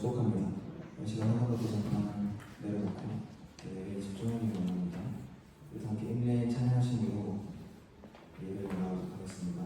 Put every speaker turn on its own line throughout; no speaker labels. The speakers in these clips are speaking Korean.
축복합니다. 시간 하나도 잠깐 내려놓고 예배에 집중하기 원합니다. 그래서 함께 인내 찬양하심으로 예배를 나가도록 하겠습니다.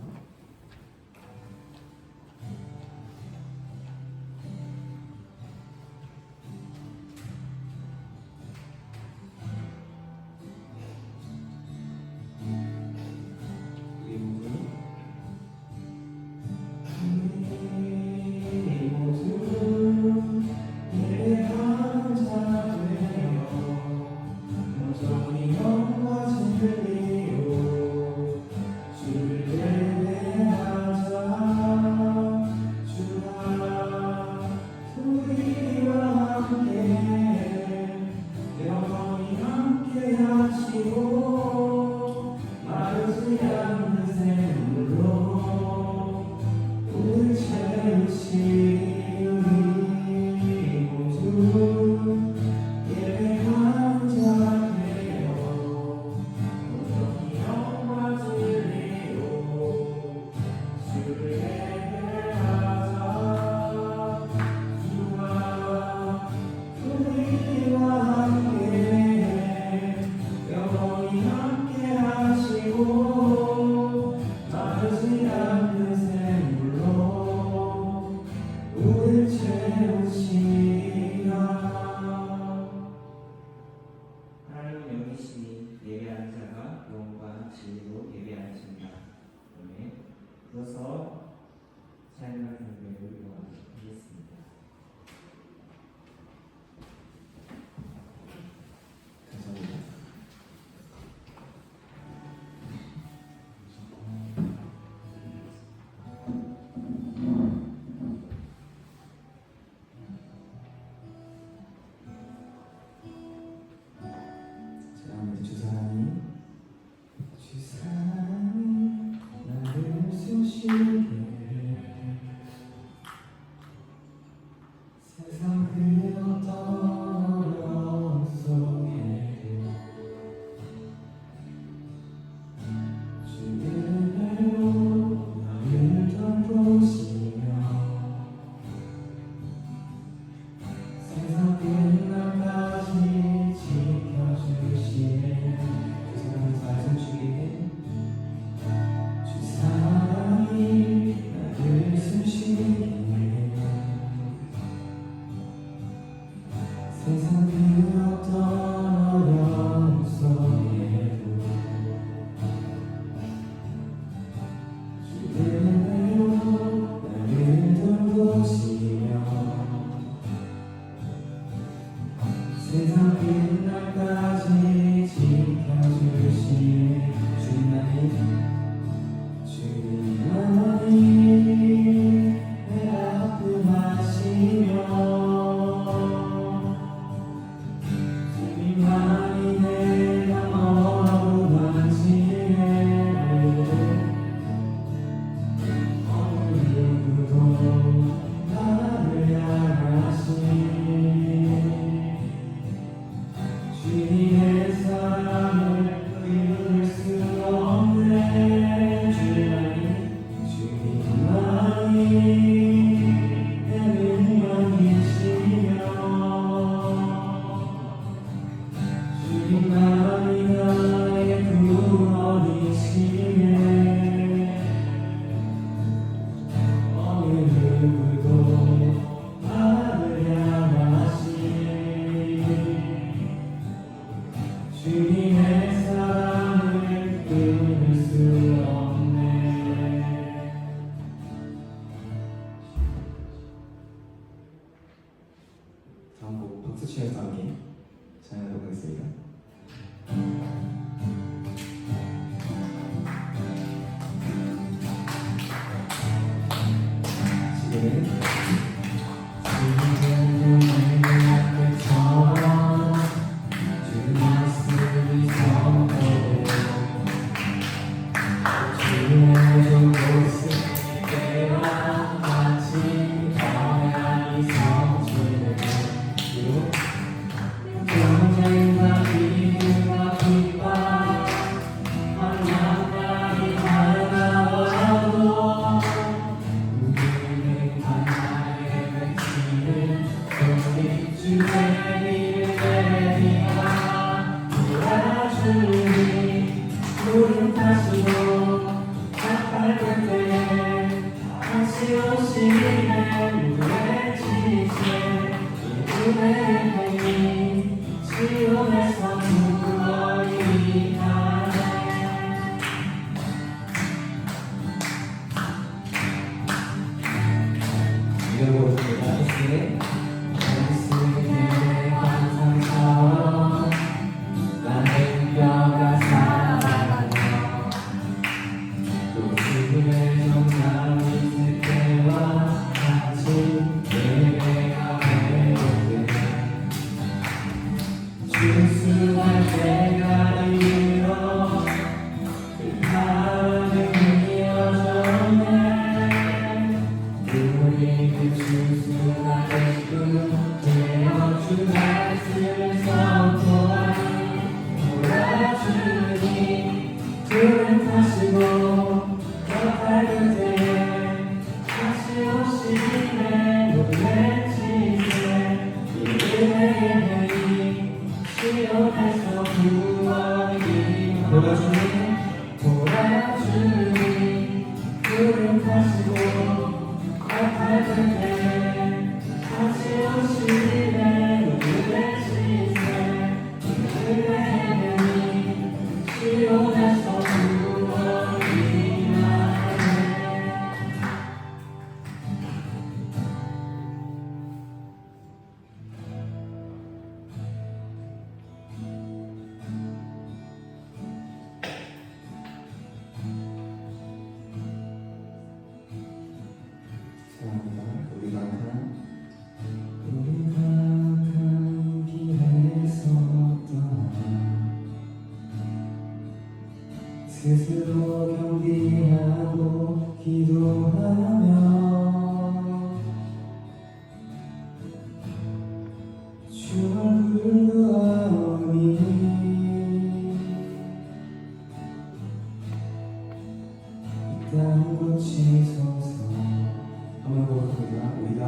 다음 곡 박수 치면서 함께 찬양하도록 하겠습니다. 지금은 주의 내리라 돌아주니 구름 타시고 짝밟을 때 다시 오시네 우리의 지체 이분의 행위 시온에서 누구를 위하네 읽어보겠습니다. 예수의 환상처럼 나는 뼈가 살아가며 또 죽음의 정상 있을 때와 같이 예배가 회복돼 주수할 때가 이르러 그 다음은 이어졌네 우리 그 주수가 됐군 되어 주 말씀을 선포하니 돌아주니 구름 타시고 벽밟을 때에 다시 오시네 놀래치세 이름의 행위 시온에서 구원이 돌아주니 구름 타시고 벽밟을 때에 다시 오시네 놀래치세 이름의 행위 시온에서 구원이 나네 우리가 간 길에서 떠나 스스로 경비하고 기도하며 주 얼굴 보아오니 이 땅 고치소서 한번 보겠습니다.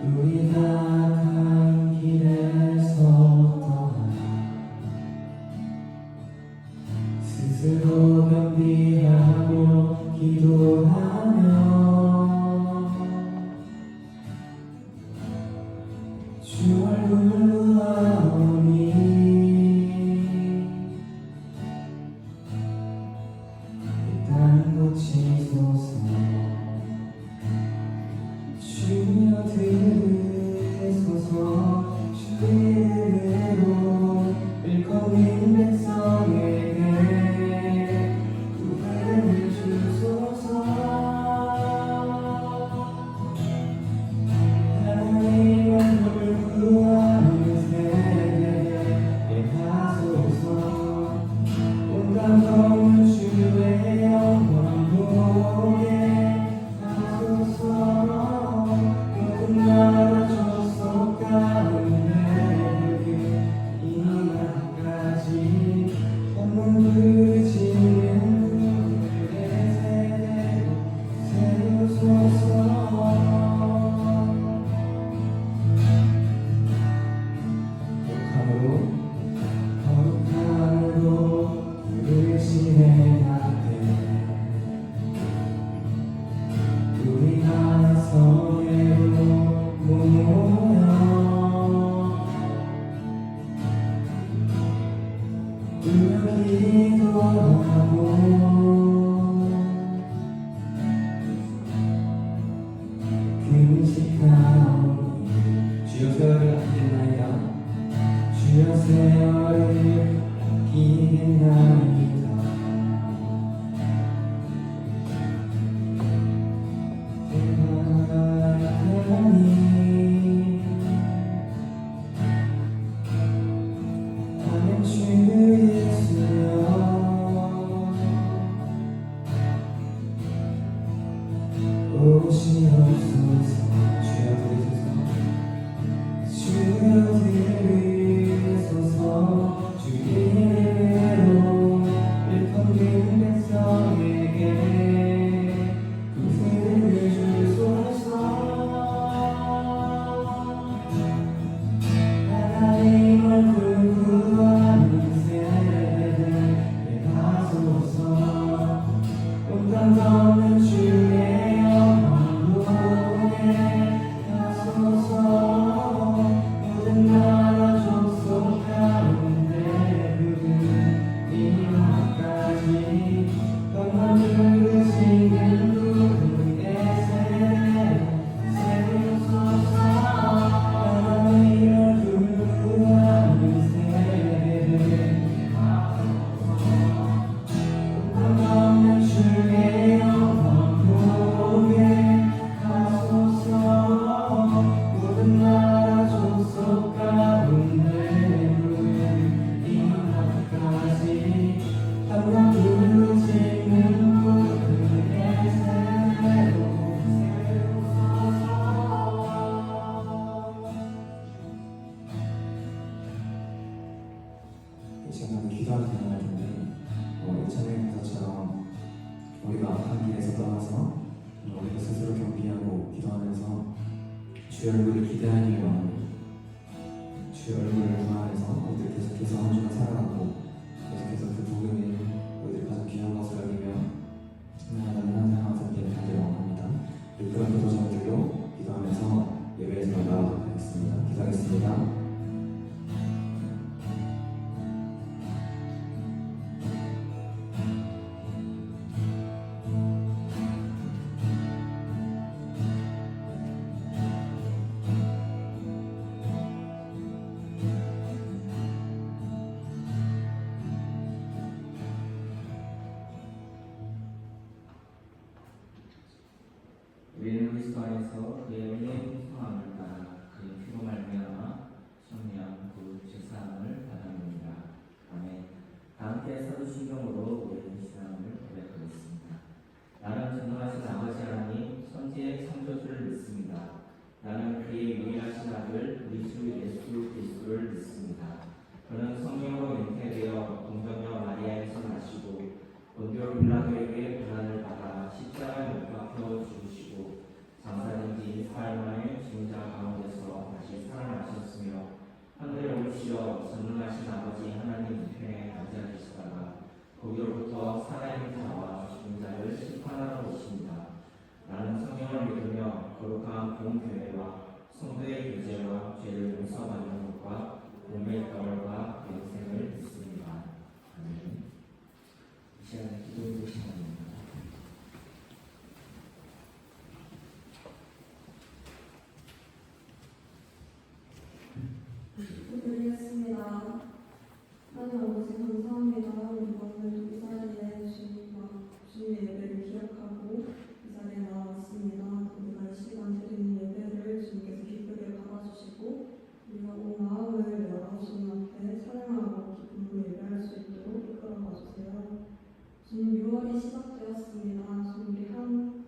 우리가 간 길에서 떠나 스스로 겸비하고 기도하며 주 얼굴 보아오니 이 땅 고치소서 주여 들으소서 주의 이름으로 일컬린 백성에게 구원을 주소서 하나님 얼굴 구원을 세계에 하소서 온 감동을 주의 영광 보게 하소서 모든 나라 족속 가운데 이 날까지 없는 부르짖는 그의 세대로 세우소서 거룩함으로 부르시네 앞에 우리가 성회로 모여 기도하고 금식하오니 주여 세월을 아끼겠나이다 주여 세월을 아끼겠나이다 하나님 나는 주 예수여 오시옵소서 주여 들으소서 주여 들으소서 주 이름으로 주의 얼굴을 기대하니면 주의 얼굴을 구하면서 우리들 계속해서 한 주간 살아가고 계속해서 그 복음이 우리들 가장 귀한 것을 알리며 하나님은 항상 되길 원합니다. 그런 기도 제목들로 기도하면서 예배에 들어가도록 하겠습니다. 기도하겠습니다.
우리는 그리스도 안에서 그의 은혜의 풍성함을 따라 그의 피로 말미암아 청량 그 죄사함을 받았느니라. 아멘. 다 함께 사도신경으로 우리의 신앙을 고백하겠습니다. 나는 전능하신 아버지 하나님 선지의 창조주를 믿습니다. 나는 그의 유일하신 아들 우리 주 예수 그리스도를 믿습니다. 그는 성령으로 잉태되어 동정녀 마리아에서 나시고 본디오 빌라도에게 고난을 받아 십자가에 못 박혀 죽으시고 장사된 지 4일 만에 죽은 자 가운데서 다시 살아나셨으며 하늘에 오르시어 전능하신 아버지 하나님 우편에 앉아 계시다가 거기로부터 살아있는 자와 죽은 자를 심판하러 오십니다. 나는 성령을 믿으며 거룩한 공교회와 성도의 교제와 죄를 용서받는 것과 몸의 결과 영생을 믿습니다. 아멘. 이 시간에 기도의 시간입니다.
기도드리겠습니다. 하나님 아버지 감사합니다. 우리 오늘 이 자리에 주님의 예배를 기억하고 이 자리에 나왔습니다. 우리가 이 시간 드리는 예배를 주님께서 기쁘게 받아주시고 우리가 온 마음을 열어 주님 앞에 찬양하고 기쁨으로 예배할 수 있도록 이끌어가 주세요. 주님 6월이 시작되었습니다. 주님 우리 한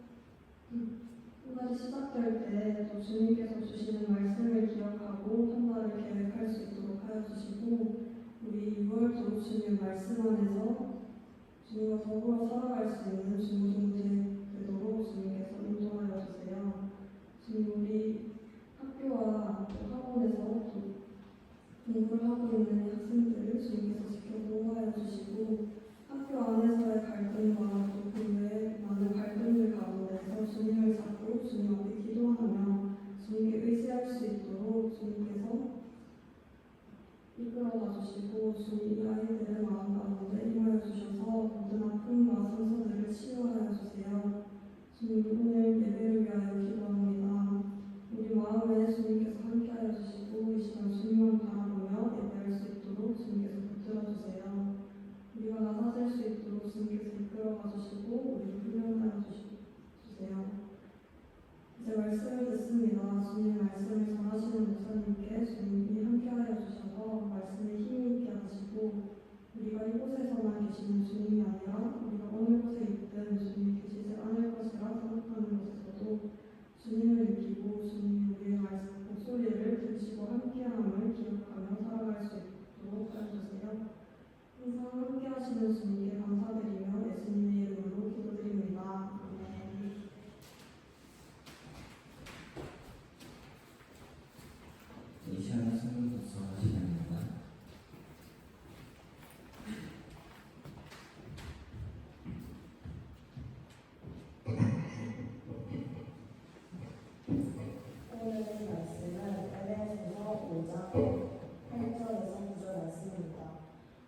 달이 시작될 때 또 주님께서 주시는 말씀을 기억하고 한 달을 계획할 수 있도록 하여 주시고 우리 6월도 주님 말씀 안에서 주님과 더불어 살아갈 수 있는 중동제 되도록 주님께서 인도하여 주세요. 주님 우리 학교와 또 학원에서 또 공부를 하고 있는 학생들을 주님께서 지켜 보호하여 주시고 학교 안에서의 갈등과 또 그 외에 많은 갈등들 가운데서 주님을 찾고 주님 앞에 기도하며 주님께 의지할 수 있도록 주님께서 이끌어가 주시고 주님 이 아이들의 마음 가운데 임하여 주셔서 모든 아픔과 상처들을 치유하여 주세요. 주님 오늘 예배를 위하여 기도합니다. 우리 마음에 주님께서 함께하여 주시고 이 시간 주님만 바라보며 예배할 수 있도록 주님께서 붙들어 주세요. 우리가 나서질 수 있도록 주님께서 이끌어가 주시고 우리를 훈련하여 주세요. 이제 말씀을 듣습니다. 주님 말씀을 전하시는 목사님께 주님이 함께하여 주셔서 말씀에 힘이 있게 하시고 우리가 이곳에서만 계시는 주님이 아니라 우리가 어느 곳에 있든 주님이 계시지 않을 것이라 생각하는 곳에서도 주님을 느끼고 주님이 우리의 목소리를 들으시고 함께함을 기억하며 살아갈 수 있도록 해주세요. 항상 함께하시는 주님께 감사드리며 예수님의 이름으로 기도드립니다. 아멘.
이 시간에 성경 독서 시간입니다.
오늘의 말씀은 에베소서 5장 8절에서 9절 말씀입니다.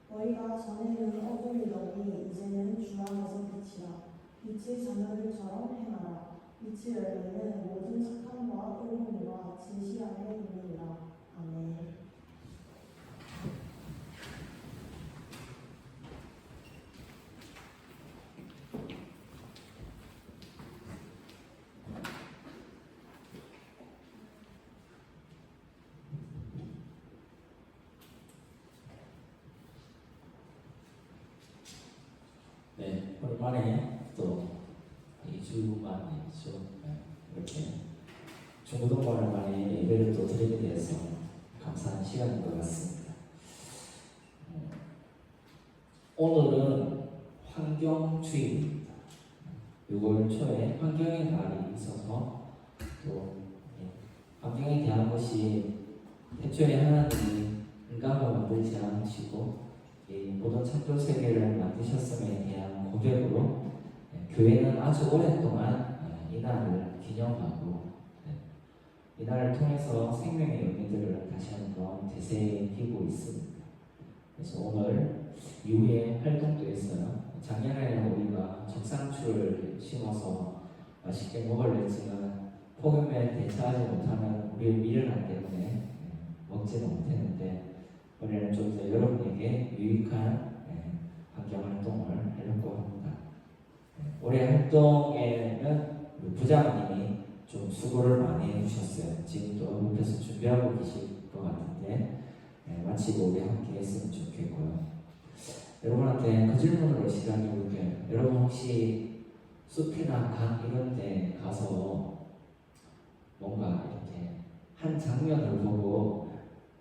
너희가 전에는 어둠이더니 이제는 주 안에서 빛이라. 빛이 자녀들처럼 행하라. 빛의 열매는 모든 착함과 의로움과 진실 안에 있느니라. 아멘.
네, 오랜만에 또 2주 만이죠. 이렇게 중고등부를 많이 예배를 또 드리게 돼서 감사한 시간인 것 같습니다. 오늘은 환경주의입니다. 6월 초에 환경의 날이 있어서 또 환경 것이 태초에 하나님이 인간을 만들지 않으시고 이 모든 창조 세계를 만드셨음에 대한 고백으로 교회는 아주 오랫동안 이날을 기념하고 이날을 통해서 생명의 의미들을 다시 한번 되새기고 있습니다. 그래서 오늘 이후에 활동도 있어요. 작년에는 우리가 적상추를 심어서 맛있게 먹으려지만 폭염에 대처하지 못하면 우리의 미련함 때문에 먹지는 못했는데 올해는 좀 더 여러분에게 유익한 환경 활동을 하려고 합니다. 올해 활동에는 우리 부장님이 좀 수고를 많이 해주셨어요. 지금도 옆에서 준비하고 계실 것 같은데 마치고 우리 함께 했으면 좋겠고요. 여러분한테 그 질문으로 시작해 볼게요. 여러분 혹시 숲이나 강 이런 데 가서 뭔가 이렇게 한 장면을 보고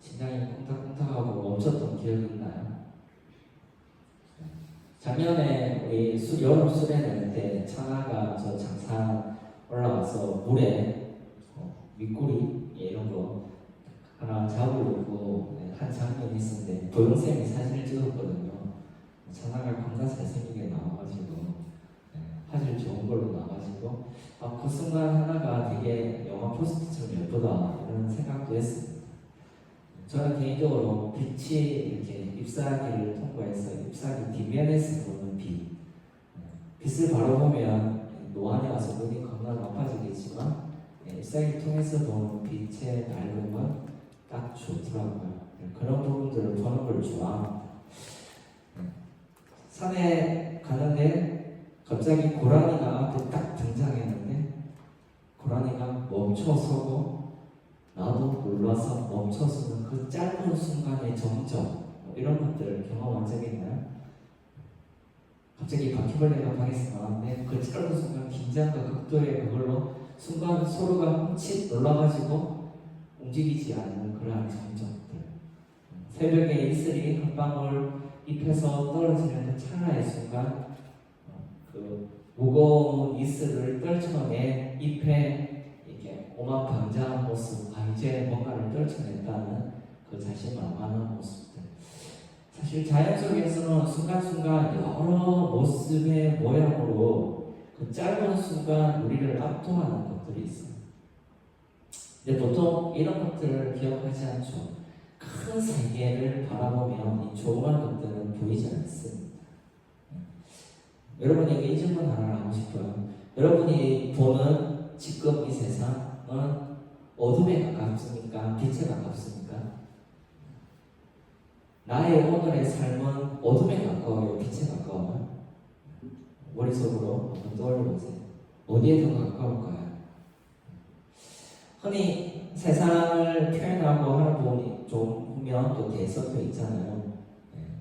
심장이 쿵탁쿵탁하고 멈췄던 기억이 있나요? 작년에 우리 여름 수련 낼때 찬아가 저 장산 올라가서 물에 미꾸리 이런 거 하나 잡으려고 한 장면이 있었는데 도영쌤이 사진을 찍었거든요. 찬아가 겁나 잘생기게 나와가지고 화질 좋은 걸로 나와가지고 그 순간 하나가 되게 영화 포스트처럼 예쁘다 이런 생각도 했습니다. 저는 개인적으로 빛이 이렇게 잎사귀를 통과해서 잎사귀 뒷면에서 보는 빛을 바로 보면 노안에 와서 눈이 겁나 나빠지겠지만 잎사귀를 통해서 보는 빛의 밝음은 딱 좋더라고요. 그런 부분들을 보는 걸 좋아합니다. 산에 가는데 갑자기 고라니가 앞에 딱 등장했는데 고라니가 멈춰서고 나도 놀라서 멈춰서는 그 짧은 순간의 정적 이런 것들 경험한 적 있나요? 갑자기 바퀴벌레가 방에서 나왔는데 그 짧은 순간 긴장과 극도의 그걸로 순간 서로가 훔칫 놀라가지고 움직이지 않는 그러한 정적들. 새벽에 이슬이 한 방울 잎에서 떨어지는 그 찰나의 순간 그 무거운 이슬을 떨쳐내 잎에 이렇게 오만방자한 모습, 이제 뭔가를 떨쳐냈다는 그 자신만만한 모습들. 사실 자연 속에서는 순간순간 여러 모습의 모양으로 그 짧은 순간 우리를 압도하는 것들이 있어요. 근데 보통 이런 것들을 기억하지 않죠. 큰 세계를 바라보면 이 조그만 것들은 보이지 않습니다. 여러분에게 이 질문 하나 하고 싶어요. 여러분이 보는 지금 이 세상은 어둠에 가깝습니까? 빛에 가깝습니까? 나의 오늘의 삶은 어둠에 가까워요? 빛에 가까워요? 머릿속으로 한번 떠올려보세요. 어디에 더 가까울까요? 흔히 세상을 표현하고 하는 부분이 좀 보면 또 대서도 있잖아요.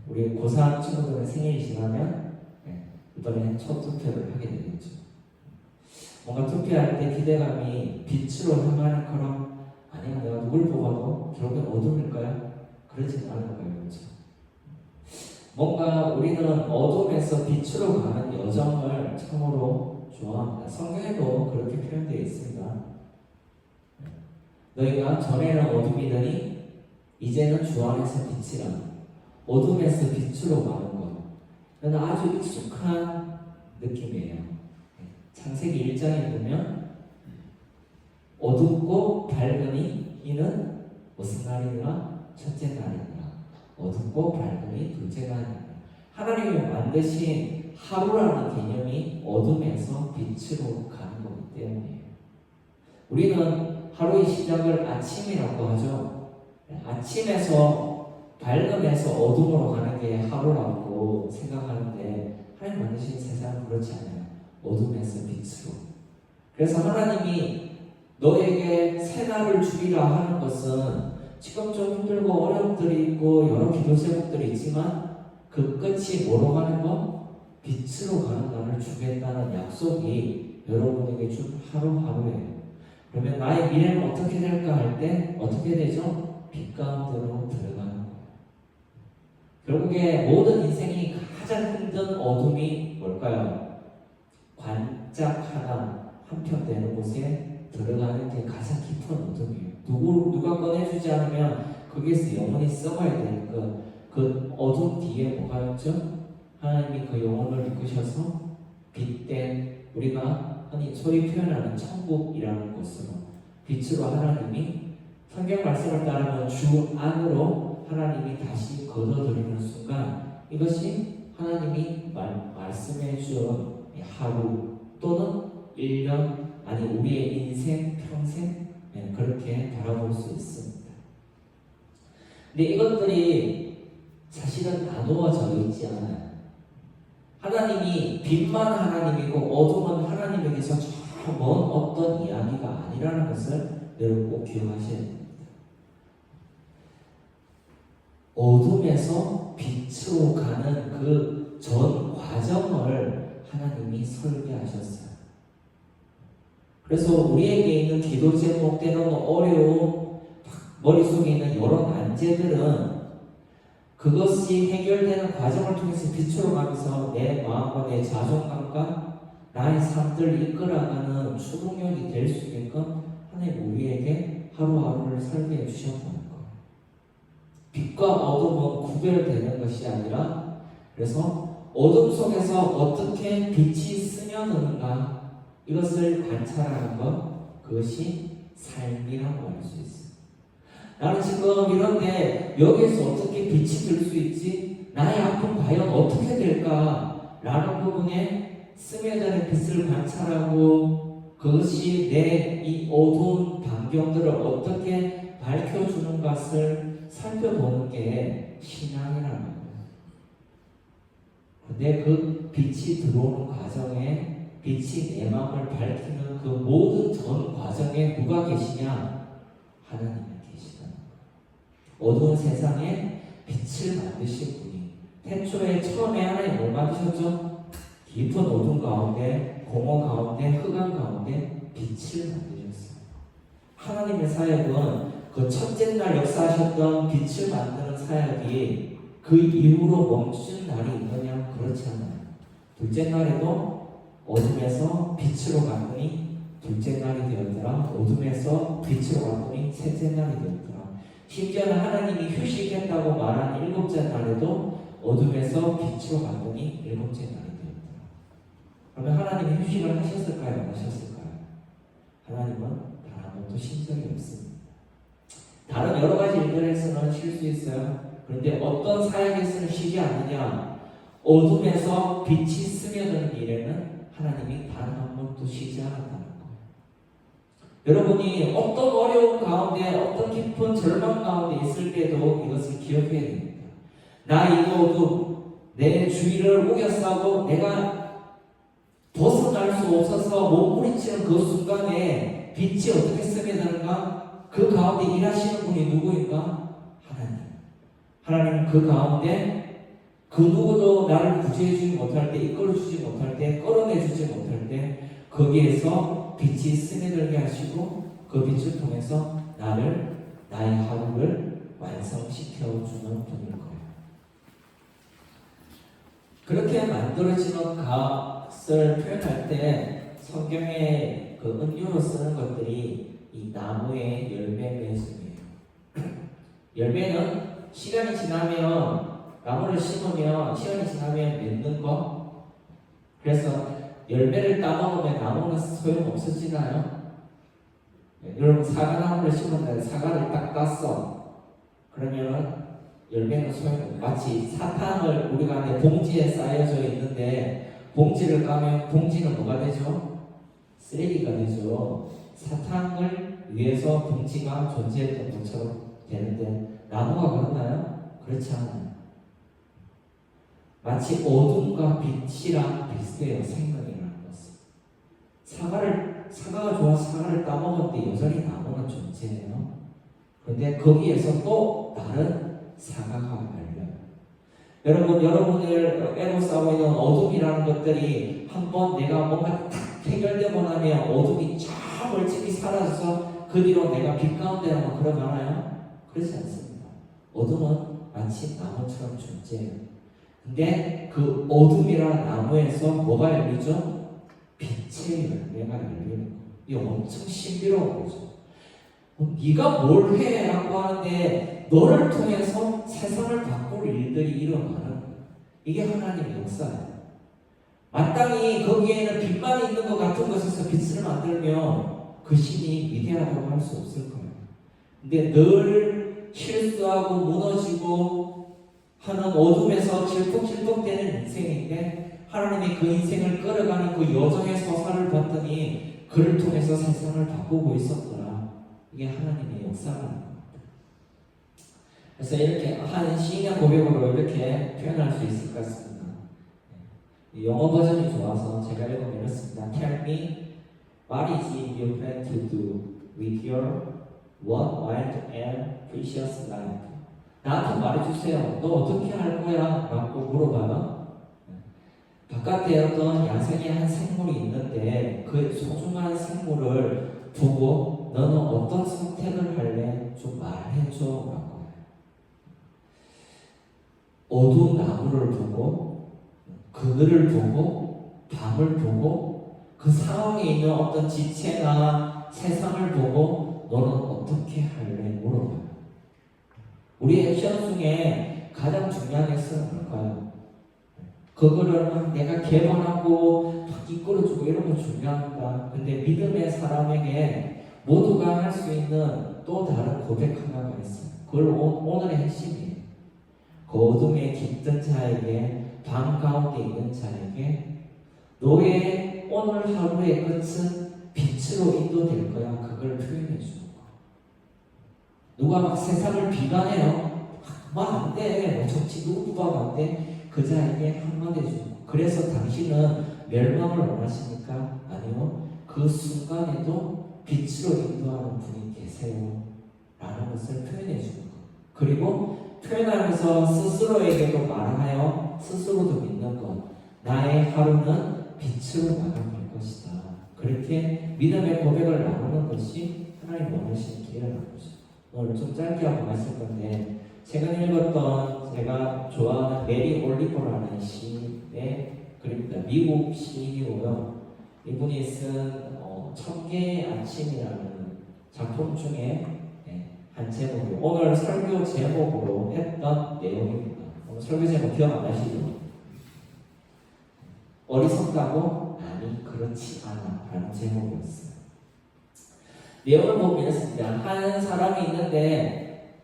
우리 고3 친구들은 생일이 지나면 이번에 첫 투표를 하게 되겠죠. 뭔가 투표할 때 기대감이 빛으로 향하는 그런 아니면 내가 누굴 보아도 결국엔 어둠일까요? 그러지 않은 거예요. 그렇죠? 뭔가 우리는 어둠에서 빛으로 가는 여정을 참으로 좋아합니다. 성경에도 그렇게 표현되어 있습니다. 너희가 전에는 어둠이더니 이제는 주 안에서 빛이라. 어둠에서 빛으로 가는 것. 이건 아주 익숙한 느낌이에요. 창세기 1장에 보면 어둡고 밝으니 이는 무슨 날이니라? 첫째 날이니라. 어둡고 밝으니 둘째 날이니라. 하나님이 만드신 하루라는 개념이 어둠에서 빛으로 가는 거기 때문이에요. 우리는 하루의 시작을 아침이라고 하죠. 아침에서 밝음에서 어둠으로 가는 게 하루라고 생각하는데 하나님 만드신 세상은 그렇지 않아요. 어둠에서 빛으로. 그래서 하나님이 너에게 새날을 주리라 하는 것은 지금 좀 힘들고 어려움들이 있고 여러 기도 제목들이 있지만 그 끝이 뭐로 가는 거? 빛으로 가는 날을 주겠다는 약속이 여러분에게 준 하루하루예요. 그러면 나의 미래는 어떻게 될까 할 때 어떻게 되죠? 빛 가운데로 들어가는 거예요. 결국에 모든 인생이 가장 힘든 어둠이 뭘까요? 반짝 하나 한편 되는 곳에 들어가는 게 가장 깊은 어둠이에요. 누가 꺼내주지 않으면 거기에서 영원히 썩어야 되니까 그 어둠 뒤에 뭐가 있죠? 하나님이 그 영혼을 이끄셔서 빛된 우리가 흔히 소위 표현하는 천국이라는 곳으로 빛으로 하나님이 성경 말씀을 따르면 주 안으로 하나님이 다시 걷어들이는 순간 이것이 하나님이 말씀해 준 하루 또는 1년 아니 우리의 인생 평생 그렇게 바라볼 수 있습니다. 근데 이것들이 사실은 나누어져 있지 않아요. 하나님이 빛만 하나님이고 어둠은 하나님에게서 저 먼 어떤 이야기가 아니라는 것을 여러분 꼭 기억하셔야 됩니다. 어둠에서 빛으로 가는 그 전 과정을 하나님이 설계하셨어요. 그래서 우리에게 있는 기도 제목 때로는 어려움, 머릿속에 있는 여러 난제들은 그것이 해결되는 과정을 통해서 빛으로 가면서 내 마음과 내 자존감과 나의 삶들을 이끌어가는 추동력이 될 수 있게끔 하나님 우리에게 하루하루를 설계해 주셨다는 거예요. 빛과 어둠은 구별되는 것이 아니라 그래서 어둠 속에서 어떻게 빛이 스며드는가 이것을 관찰하는 것 그것이 삶이라고 할 수 있어요. 나는 지금 이런데 여기에서 어떻게 빛이 들 수 있지? 나의 아픔 과연 어떻게 될까? 라는 부분에 스며드는 빛을 관찰하고 그것이 내 이 어두운 반경들을 어떻게 밝혀주는 것을 살펴보는 게 신앙이라는 거예요. 근데 그 빛이 들어오는 과정에 빛이 내 마음을 밝히는 그 모든 전 과정에 누가 계시냐? 하나님이 계시다는 거예요. 어두운 세상에 빛을 만드신 분이 태초에 처음에 하나님 뭘 만드셨죠? 깊은 어둠 가운데 공허 가운데 흑암 가운데 빛을 만드셨어요. 하나님의 사역은 그 첫째 날 역사하셨던 빛을 만드는 사역이 그 이후로 멈춘 날이 있느냐? 그렇지 않아요. 둘째 날에도 어둠에서 빛으로 갔더니 둘째 날이 되었더라. 어둠에서 빛으로 갔더니 셋째 날이 되었더라. 심지어는 하나님이 휴식했다고 말한 일곱째 날에도 어둠에서 빛으로 갔더니 일곱째 날이 되었더라. 그러면 하나님이 휴식을 하셨을까요? 안 하셨을까요? 하나님은 단 한 번도 쉰 적이 없습니다. 다른 여러 가지 일들에서는 쉴 수 있어요. 그런데 어떤 사역에서는 쉬지 않느냐? 어둠에서 빛이 스며드는 일에는 하나님이 단 한 번도 쉬지 않았다는 거예요. 여러분이 어떤 어려움 가운데 어떤 깊은 절망 가운데 있을 때도 이것을 기억해야 됩니다. 나 이 어둠 내 주위를 우겨싸고 내가 벗어날 수 없어서 몸부림치는 그 순간에 빛이 어떻게 스며드는가? 그 가운데 일하시는 분이 누구인가? 하나님. 하나님은 그 가운데 그 누구도 나를 구제해주지 못할 때, 이끌어주지 못할 때, 끌어내주지 못할 때 거기에서 빛이 스며들게 하시고 그 빛을 통해서 나의 하루를 완성시켜주는 분일 거예요. 그렇게 만들어지는 것을 표현할 때 성경에 그 은유로 쓰는 것들이 이 나무의 열매 맺음이에요. 열매는 시간이 지나면 나무를 심으면 시간이 지나면 맺는 거. 그래서 열매를 따먹으면 나무는 소용없어지나요? 네, 여러분 사과나무를 심었는데 사과를 딱 땄어. 그러면 열매는 소용없어요. 마치 사탕을 우리가 안에 봉지에 쌓여져 있는데 봉지를 까면 봉지는 뭐가 되죠? 쓰레기가 되죠. 사탕을 위해서 봉지가 존재했던 것처럼 되는데 나무가 그렇나요? 그렇지 않아요. 마치 어둠과 빛이랑 비슷해요. 생명이라는 것은. 사과가 좋아서 사과를 따먹었는데 여전히 나무는 존재해요. 그런데 거기에서 또 다른 사과가 열려요. 여러분을 애로싸고 있는 어둠이라는 것들이 한번 내가 뭔가 딱 해결되고 나면 어둠이 쫙 멀찍이 사라져서 그 뒤로 내가 빛 가운데라면 그러잖아요. 그렇지 않습니다. 어둠은 마치 나무처럼 존재해요. 근데 그 어둠이라는 나무에서 뭐가 열리죠? 빛의 열매가 열리는 거예요. 이게 엄청 신비로운 거죠. 네가 뭘 해? 라고 하는데 너를 통해서 세상을 바꿀 일들이 일어나는 거예요. 이게 하나님의 역사예요. 마땅히 거기에는 빛만 있는 것 같은 것에서 빛을 만들면 그 신이 위대하다고 할 수 없을 거예요. 근데 늘 실수하고 무너지고 하는 어둠에서 질퍽질퍽되는 인생인데 하나님이 그 인생을 끌어가는 그 여정의 서사를 봤더니 그를 통해서 세상을 바꾸고 있었더라. 이게 하나님의 역사입니다. 그래서 이렇게 한 시인의 고백으로 이렇게 표현할 수 있을 것 같습니다. 영어 버전이 좋아서 제가 읽으면 이렇습니다. Tell me what is it you plan to do with your one wild and precious life? 나한테 말해주세요. 너 어떻게 할 거야? 라고 물어봐요. 바깥에 어떤 야생의 한 생물이 있는데 그 소중한 생물을 보고 너는 어떤 선택을 할래? 좀 말해줘. 라고 해요. 어두운 나무를 보고 그늘을 보고 밤을 보고 그 상황에 있는 어떤 지체나 세상을 보고 너는 어떻게 할래? 물어봐요. 우리 액션 중에 가장 중요한 액션은 뭘까요? 그거를 막 내가 개발하고 막 이끌어주고 이런 거 중요합니다. 근데 믿음의 사람에게 모두가 할 수 있는 또 다른 고백 하나가 있어요. 그걸 오늘의 핵심이에요. 그 어둠에 깃든 자에게 밤 가운데 있는 자에게 너의 오늘 하루의 끝은 빛으로 인도될 거야. 그걸 표현해 주는 거. 누가 막 세상을 비난해요. 막 안 돼. 정치 누구 봐도 안 돼. 그 자에게 한마디 해주는 거. 그래서 당신은 멸망을 원하십니까? 아니요. 그 순간에도 빛으로 인도하는 분이 계세요. 라는 것을 표현해 주는 거. 그리고 표현하면서 스스로에게도 말하여 스스로도 믿는 것. 나의 하루는 빛으로 마감될 것이다. 그렇게 믿음의 고백을 나누는 것이 하나님 원하시는 길이라는 거죠. 오늘 좀 짧게 하고 마실 건데 최근 읽었던 제가 좋아하는 메리 올리버라는 시인의 글입니다. 미국 시인이고요. 이분이 쓴 천개의 아침이라는 작품 중에 한 제목이에요. 오늘 설교 제목으로 했던 내용입니다. 오늘 설교 제목 기억 안 나시죠? 어리석다고? 아니 그렇지 않아 라는 제목이었어요. 내용을 보면 이렇습니다. 한 사람이 있는데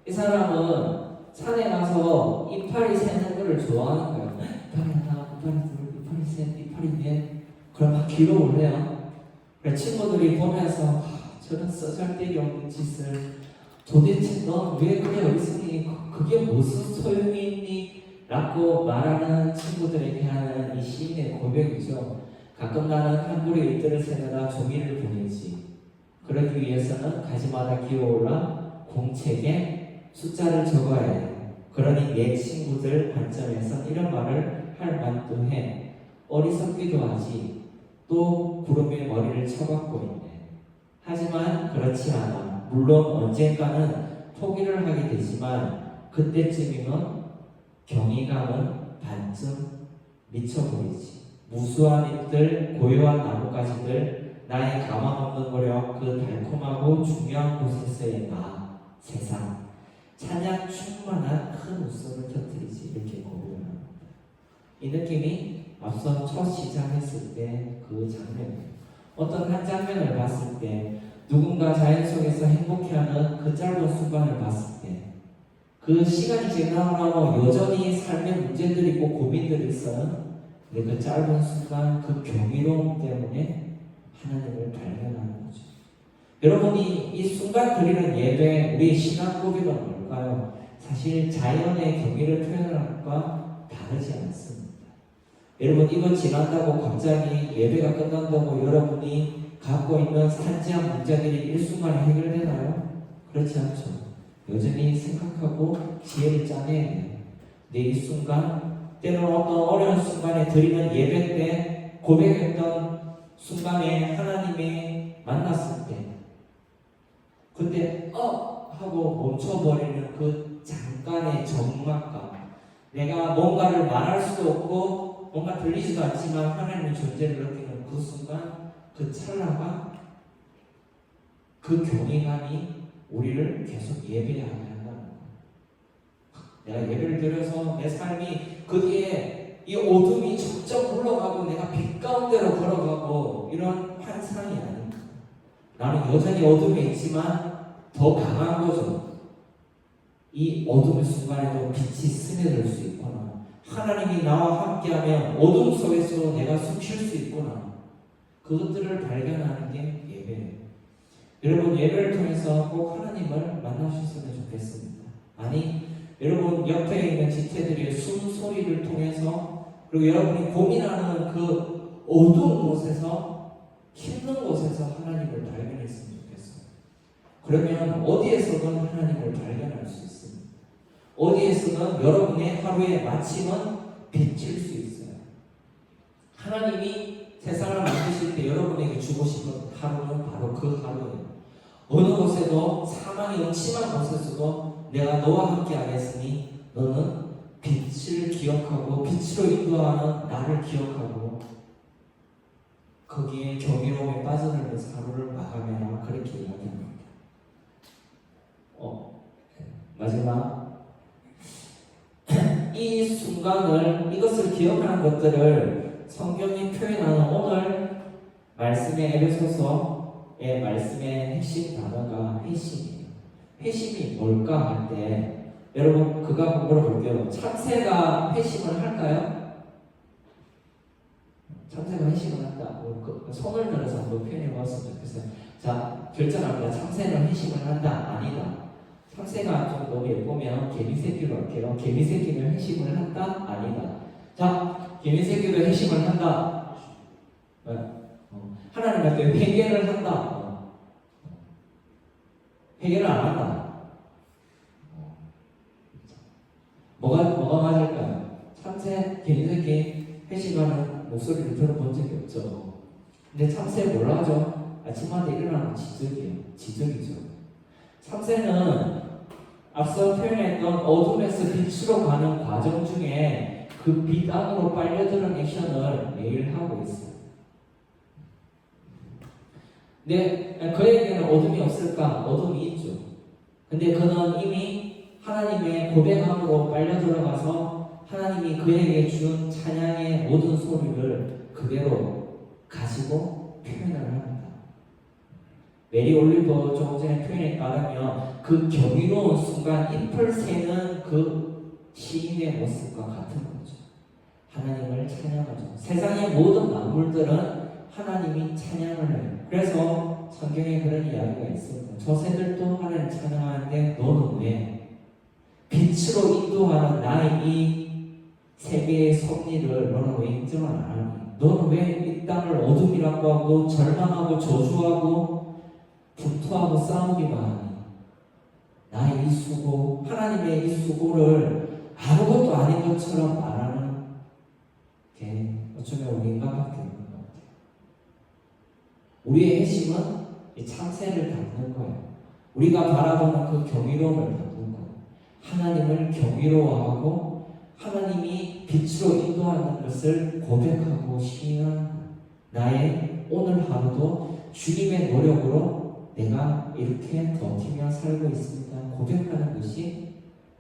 이 사람은 산에 가서 이파리 새는 거를 좋아하는 거예요. 이파리 하나, 이파리 둘, 이파리 셋, 이파리 넷. 그럼 막 기록을. 그래서 친구들이 보면서 저런 쓰잘데기 없는 짓을 도대체 넌 왜 그래 어리석니? 그게 무슨 소용이 있니? 라고 말하는 친구들에게 하는 이 시인의 고백이죠. 가끔 나는 한 그루의 일들을 세느라 종이를 보내지. 그러기 위해서는 가지마다 기어올라 공책에 숫자를 적어야 해. 그러니 내 친구들 관점에서 이런 말을 할 만도 해. 어리석기도 하지. 또 구름에 머리를 쳐박고 있네. 하지만 그렇지 않아. 물론 언젠가는 포기를 하게 되지만 그때쯤이면 경이감은 반쯤 미쳐버리지. 무수한 잎들, 고요한 나뭇가지들, 나의 가망 없는 노력, 그 달콤하고 중요한 곳에서의 나, 세상, 찬양 충만한 큰 웃음을 터뜨리지. 이렇게 고백을 합니다. 이 느낌이 앞서 첫 시작했을 때 그 장면이에요. 어떤 한 장면을 봤을 때 누군가 자연 속에서 행복해하는 그 짧은 순간을 봤을 때 그 시간이 지나고 여전히 삶의 문제들이 있고 고민들이 있어요. 근데 그 짧은 순간 그 경이로움 때문에 하나님을 발견하는 거죠. 여러분이 이 순간 드리는 예배, 우리 신앙 고백은 뭘까요? 사실 자연의 경의를 표현하는 것과 다르지 않습니다. 여러분 이거 지난다고 갑자기 예배가 끝난다고 여러분이 갖고 있는 산지한 문제들이 일순간에 해결되나요? 그렇지 않죠. 여전히 생각하고 지혜를 짜내야 돼요. 근데 이 순간 때로는 어떤 어려운 순간에 드리는 예배 때 고백했던 순간에 하나님이 만났을 때 그때 하고 멈춰버리는 그 잠깐의 적막감, 내가 뭔가를 말할 수도 없고 뭔가 들리지도 않지만 하나님의 존재를 느끼는 그 순간, 그 찰나가 그 경외감이 우리를 계속 예배하게 한다는 거예요. 내가 예배를 드려서 내 삶이 그 뒤에 이 어둠이 점점 물러가고 내가 빛 가운데로 걸어가고 이런 환상이 아닙니다. 나는 여전히 어둠에 있지만 더 강한 거죠. 이 어둠의 순간에도 빛이 스며들 수 있구나. 하나님이 나와 함께하면 어둠 속에서 내가 숨 쉴 수 있구나. 그것들을 발견하는 게 예배예요. 여러분 예배를 통해서 꼭 하나님을 만나셨으면 좋겠습니다. 아니 여러분 옆에 있는 지체들의 숨소리를 통해서 그리고 여러분이 고민하는 그 어두운 곳에서 힘든 곳에서 하나님을 발견했으면 좋겠어요. 그러면 어디에서든 하나님을 발견할 수 있습니다. 어디에서든 여러분의 하루의 마침은 비칠 수 있어요. 하나님이 세상을 만드실 때 여러분에게 주고 싶은 하루는 바로 그 하루예요. 어느 곳에도 사망이 음침한 곳에서도 내가 너와 함께 하겠으니 너는 빛을 기억하고 빛으로 인도하는 나를 기억하고 거기에 경이로움에 빠져들면서 하루를 마감해라. 그렇게 이야기합니다. 마지막 이 순간을 이것을 기억하는 것들을 성경이 표현하는 오늘 말씀의 에베소서의 말씀의 핵심 단어가 회심이에요. 회심이 뭘까 할 때 여러분 그거 한번 물어볼게요. 참새가 회심을 할까요? 참새가 회심을 한다. 손을 들어서 한번 표현해 보았으면 좋겠어요. 자, 결정합니다. 참새는 회심을 한다. 아니다. 참새가 좀 너무 예쁘면 개미 새끼로 할게요. 개미 새끼는 회심을 한다? 아니다. 자, 개미 새끼도 회심을 한다. 하나님한테 회개를 한다. 회개를 안 한다. 뭐가 맞을까요? 참새, 개미 새끼 회심하는 목소리를 들어본 적이 없죠. 근데 참새 뭐라 하죠? 아침마다 일어나는 지적이에요. 지적이죠. 참새는 앞서 표현했던 어둠에서 빛으로 가는 과정 중에 그 빛 안으로 빨려드는 액션을 매일 하고 있어요. 근데 그에게는 어둠이 없을까? 어둠이 있죠. 근데 그는 이미 하나님의 고백함으로 빨려 들어가서 하나님이 그에게 준 찬양의 모든 소리를 그대로 가지고 표현을 합니다. 메리 올리버 조금 전에 표현에 따르면 그 경이로운 순간 잎을 새는 그 시인의 모습과 같은 거죠. 하나님을 찬양하죠. 세상의 모든 만물들은 하나님이 찬양을 해요. 그래서 성경에 그런 이야기가 있습니다. 저 새들도 하나님 찬양하는데 너는 왜 빛으로 인도하는 나의 이 세계의 섭리를 너는 왜 인정을 안 하니? 너는 왜 이 땅을 어둠이라고 하고 절망하고 저주하고 분투하고 싸우기만 하니? 나의 이 수고, 하나님의 이 수고를 아무것도 아닌 것처럼 말하는 게 어쩌면 우리 인간밖에 없는 것 같아요. 우리의 핵심은 이 참새를 닮는 거예요. 우리가 바라보는 그 경이로움을 닮는 거예요. 하나님을 경이로워하고 하나님이 빛으로 인도하는 것을 고백하고 시인하는 나의 오늘 하루도 주님의 노력으로 내가 이렇게 버티며 살고 있습니다. 고백하는 것이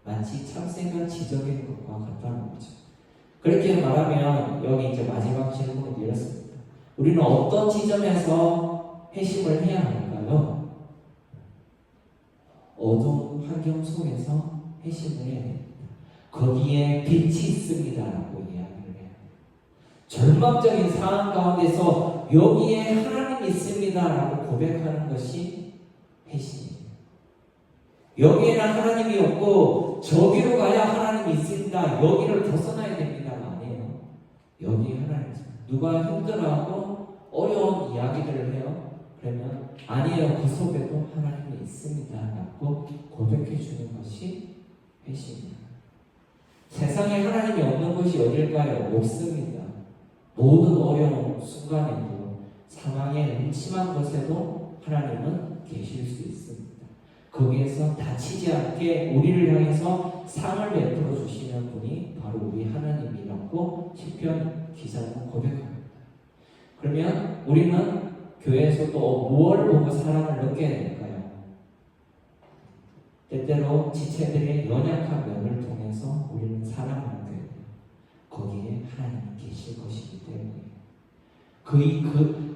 마치 참새가 지적인 것과 같다는 거죠. 그렇게 말하면 여기 이제 마지막 질문을 드렸습니다. 우리는 어떤 지점에서 회심을 해야 할까요? 어두운 환경 속에서 회심을 해야 됩니다. 거기에 빛이 있습니다라고 이야기를 해요. 절망적인 상황 가운데서 여기에 하나님이 있습니다라고 고백하는 것이 회심이에요. 여기에는 하나님이 없고 저기로 가야 하나님이 있습니다. 여기를 벗어나야 됩니다가 아니에요. 여기에 하나님이 있습니다. 누가 힘들어하고 어려운 이야기들을 해요. 그러면 아니에요. 그 속에도 하나님이 있습니다라고 고백해 주는 것이 회심입니다. 세상에 하나님이 없는 것이 어딜까요? 없습니다. 모든 어려운 순간에도 상황의 음침한 곳에도 하나님은 계실 수 있습니다. 거기에서 다치지 않게 우리를 향해서 상을 베풀어 주시는 분이 바로 우리 하나님이라고 시편 기자는 고백합니다. 그러면 우리는 교회에서도 무엇을 보고 사랑을 느껴야 될까요? 때때로 지체들의 연약한 면을 통해서 우리는 사랑을 느껴야 돼요. 거기에 하나님이 계실 것이기 때문에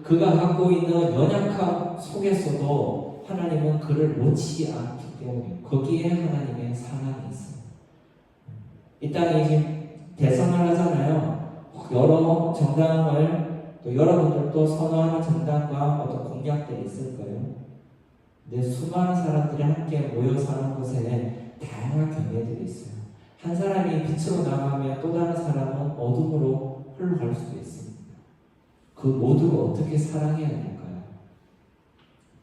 그가 갖고 있는 연약함 속에서도 하나님은 그를 놓치지 않기 때문에 거기에 하나님의 사랑이 있어요. 이 땅에 지금 대선을 하잖아요. 여러 정당을 또 여러분들도 선호하는 정당과 어떤 공약들이 있을 거예요. 근데 수많은 사람들이 함께 모여 사는 곳에 다양한 경계들이 있어요. 한 사람이 빛으로 나가면 또 다른 사람은 어둠으로 흘러갈 수도 있습니다. 그 모두를 어떻게 사랑해야 될까요?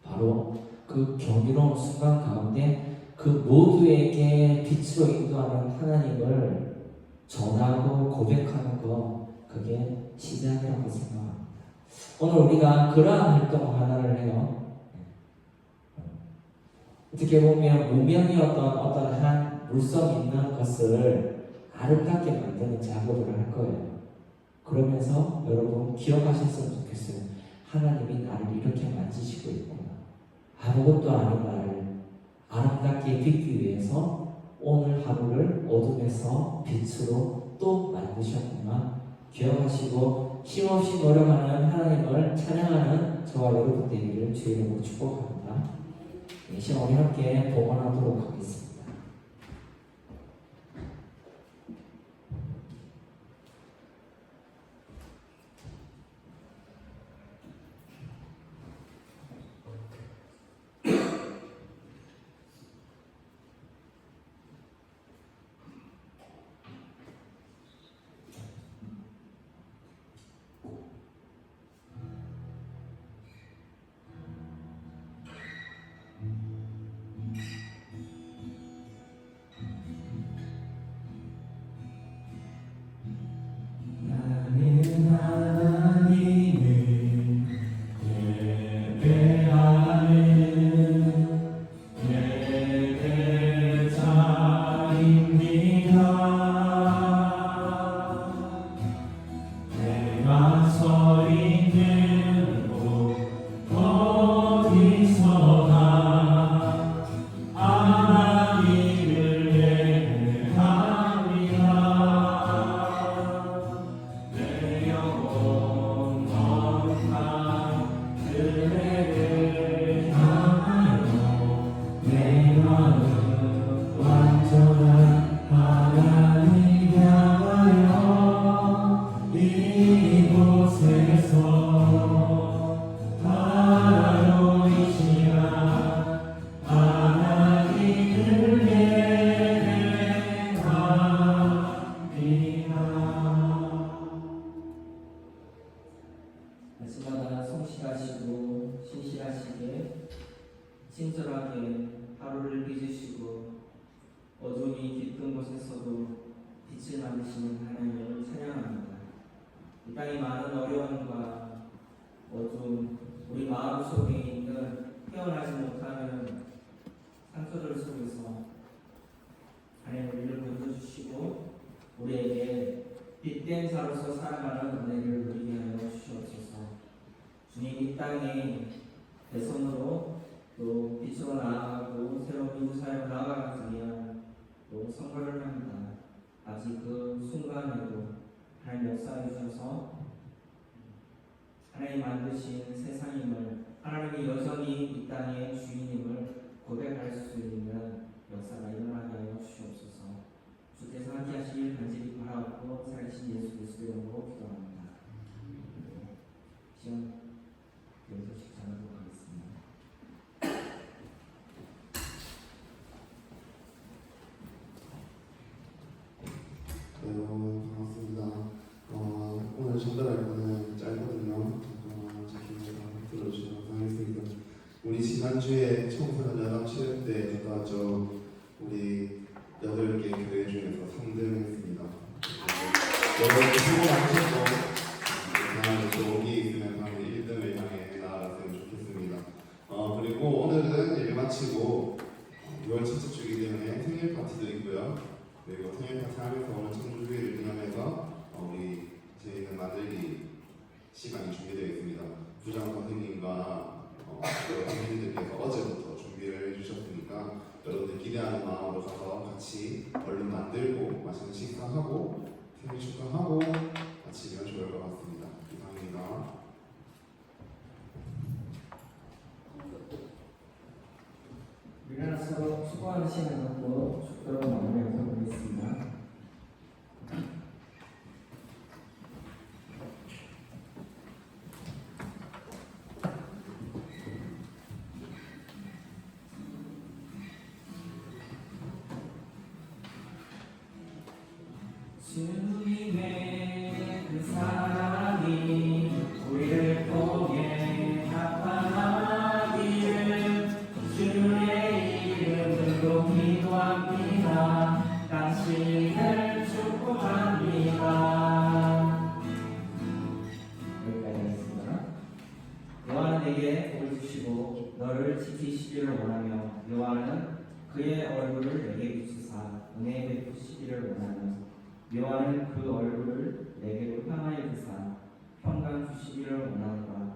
바로 그 경이로운 순간 가운데 그 모두에게 빛으로 인도하는 하나님을 전하고 고백하는 것, 그게 시작이라고 생각합니다. 오늘 우리가 그러한 활동 하나를 해요. 어떻게 보면 무명이었던 어떤 한 물성 있는 것을 아름답게 만드는 작업을 할 거예요. 그러면서 여러분 기억하셨으면 좋겠어요. 하나님이 나를 이렇게 만지시고 있구나. 아무것도 아닌 나를 아름답게 빚기 위해서 오늘 하루를 어둠에서 빛으로 또 만드셨구나. 기억하시고 힘없이 노력하는 하나님을 찬양하는 저와 여러분 되기를 주의 이름으로 축복합니다. 이 시간 우리 함께 봉헌하도록 하겠습니다.
날씨마다 성실하시고 신실하시게 친절하게 하루를 빚으시고 어둠이 깊은 곳에서도 빛을 만드시는 하나님을 찬양합니다. 이 땅의 많은 어려움과 어둠, 우리 마음 속에 있는 헤어나지 못하는 상처들 속에서 하나님 우리를 건져주시고 우리에게 빛된 자로서 살아가는 은혜를 누리게 하여 주시옵소서. 주님, 이 땅에 대선으로 또 빛으로 나아가고 새로운 민주 사회로 나아가기 위한 또 선거를 합니다. 아직 그 순간에도 하나님 역사해 주셔서 하나님 만드신 세상임을, 하나님이 여전히 이 땅의 주인임을 고백할 수 있는 역사가 일어나게 하여 주시옵소서. 주께서 함께 하시길 간절히 바라옵고 살아계신 예수 그리스도의 이름으로 기도합니다. 시간 연소식 전하도록 하겠습니다.
반갑습니다. 오늘 전달할 거는 짧거든요. 잠시만 들어주시면 감사하겠습니다. 우리 지난주에 청소년 야당 시험 때 갔다 왔죠. 우리 8개 교회 중에서 3등 했습니다. 여러분들 수고 많으셨고 다음에 좋은 있으면 다음에 1등을 향해 나아갔으면 좋겠습니다. 그리고 오늘은 예배 마치고 6월 첫째 주이기 때문에 생일 파티도 있고요. 그리고 생일 파티 하면서 오늘 청주교회를 기념해서 우리 저희는 만들기 시간이 준비되어 있습니다. 부장 선생님과 선생님들께서 어제부터 준비를 해주셨으니까 여러분들 기대하는 마음으로 가서 같이 얼른 만들고 맛있는 식사하고 생일 축하하고 마치면 좋을 것 같습니다. 이상입니다.
일어나서 수고하는 시간 갖고 축도로 마무리하도록 하겠습니다. 주님의 그 사랑이 우리를 통해 나타나기를 주의 이름으로 기도합니다. 당신을 축복합니다. 여기까지 하겠습니다. 여호와는 내게 복을 주시고 너를 지키시기를 원하며 여호와는 그의 얼굴을 내게 비추사 은혜 베푸시기를 원하며 여호와는 그 얼굴을 내게로 향하여 드사 평강 주시기를 원하노라.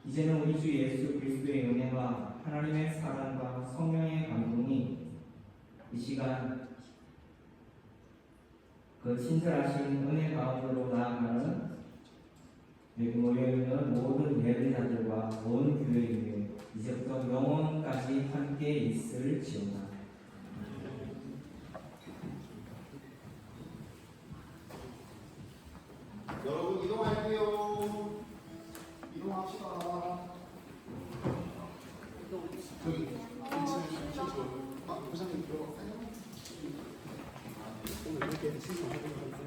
이제는 우리 주 예수 그리스도의 은혜와 하나님의 사랑과 성령의 감동이 이 시간 그 친절하신 은혜 가운데로 나아가는 여기 모여있는 모든 예배자들과 온 교회에 이제부터 영원까지 함께 있을지어다.
여러분 이동할게요. 이동합시다. 저기 부장님 들어가세요. 오늘 이렇게 신청하고